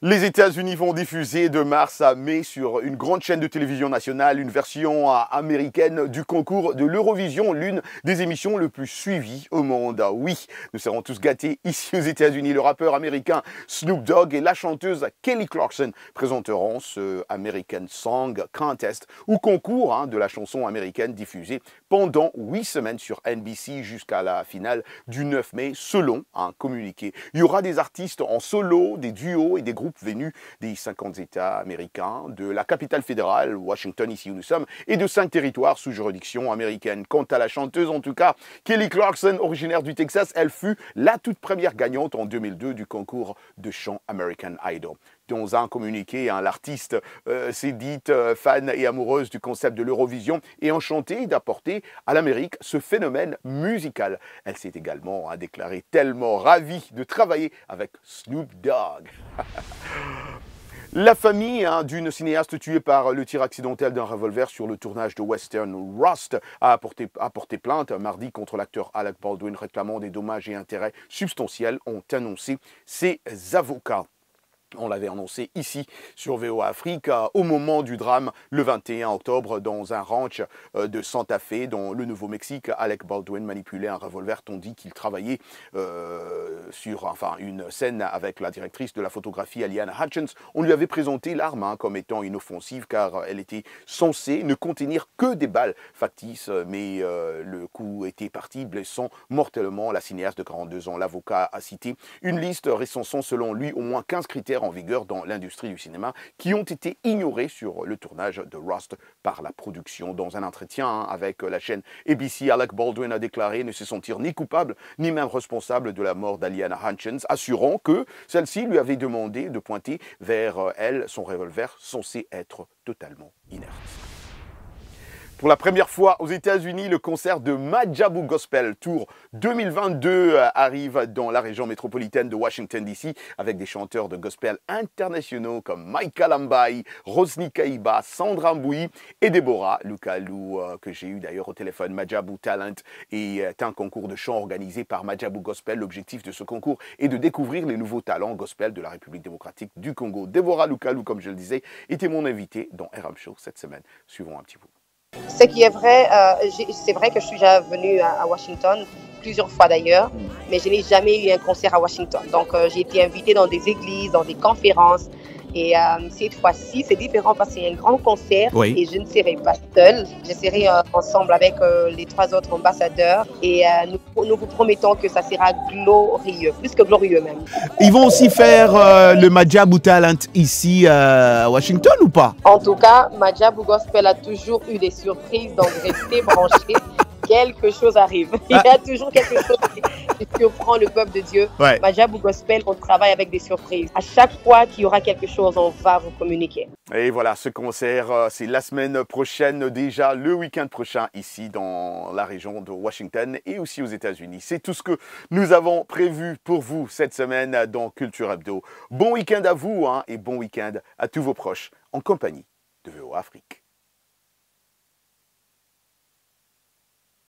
Les États-Unis vont diffuser de mars à mai sur une grande chaîne de télévision nationale une version américaine du concours de l'Eurovision, l'une des émissions les plus suivies au monde. Oui, nous serons tous gâtés ici aux États-Unis. Le rappeur américain Snoop Dogg et la chanteuse Kelly Clarkson présenteront ce American Song Contest ou concours de la chanson américaine diffusé pendant 8 semaines sur NBC jusqu'à la finale du 9 mai selon un communiqué. Il y aura des artistes en solo, des duos et des groupes venus des 50 États américains, de la capitale fédérale, Washington, ici où nous sommes, et de 5 territoires sous juridiction américaine. Quant à la chanteuse, en tout cas, Kelly Clarkson, originaire du Texas, elle fut la toute première gagnante en 2002 du concours de chant American Idol. Dans un communiqué, l'artiste s'est dite fan et amoureuse du concept de l'Eurovision et enchantée d'apporter à l'Amérique ce phénomène musical. Elle s'est également déclarée tellement ravie de travailler avec Snoop Dogg. La famille d'une cinéaste tuée par le tir accidentel d'un revolver sur le tournage de western Rust a porté plainte mardi contre l'acteur Alec Baldwin réclamant des dommages et intérêts substantiels, ont annoncé ses avocats. On l'avait annoncé ici sur VOA Afrique au moment du drame le 21 octobre dans un ranch de Santa Fe dans le Nouveau-Mexique. Alec Baldwin manipulait un revolver tandis qu'il travaillait sur une scène avec la directrice de la photographie Aliana Hutchins. On lui avait présenté l'arme comme étant inoffensive car elle était censée ne contenir que des balles factices, mais le coup était parti blessant mortellement la cinéaste de 42 ans. L'avocat a cité une liste recensant selon lui au moins 15 critères en vigueur dans l'industrie du cinéma qui ont été ignorés sur le tournage de Rust par la production. Dans un entretien avec la chaîne ABC, Alec Baldwin a déclaré ne se sentir ni coupable ni même responsable de la mort d'Aliana Hutchins, assurant que celle-ci lui avait demandé de pointer vers elle son revolver censé être totalement inerte. Pour la première fois aux États-Unis, le concert de Majabu Gospel Tour 2022 arrive dans la région métropolitaine de Washington DC avec des chanteurs de gospel internationaux comme Micah Lambai, Rosny Kaiba, Sandra Mbouyi et Deborah Lukalou que j'ai eu d'ailleurs au téléphone. Majabu Talent est un concours de chant organisé par Majabu Gospel. L'objectif de ce concours est de découvrir les nouveaux talents gospel de la République démocratique du Congo. Deborah Lukalou, comme je le disais, était mon invité dans RM Show cette semaine. Suivons un petit bout. Ce qui est vrai, c'est vrai que je suis déjà venue à Washington, plusieurs fois d'ailleurs, mais je n'ai jamais eu un concert à Washington. Donc j'ai été invitée dans des églises, dans des conférences. Et cette fois-ci, c'est différent parce qu'il y a un grand concert et je ne serai pas seule. Je serai ensemble avec les 3 autres ambassadeurs et nous vous promettons que ça sera glorieux, plus que glorieux même. Ils vont aussi faire le Majabu Talent ici à Washington ou pas? En tout cas, Majabu Gospel a toujours eu des surprises, donc restez branchés. Quelque chose arrive. Il y a toujours quelque chose qui surprend le peuple de Dieu. Majabu Gospel, on travaille avec des surprises. À chaque fois qu'il y aura quelque chose, on va vous communiquer. Et voilà, ce concert, c'est la semaine prochaine, déjà le week-end prochain, ici dans la région de Washington et aussi aux États-Unis. C'est tout ce que nous avons prévu pour vous cette semaine dans Culture Hebdo. Bon week-end à vous et bon week-end à tous vos proches en compagnie de VOA Afrique.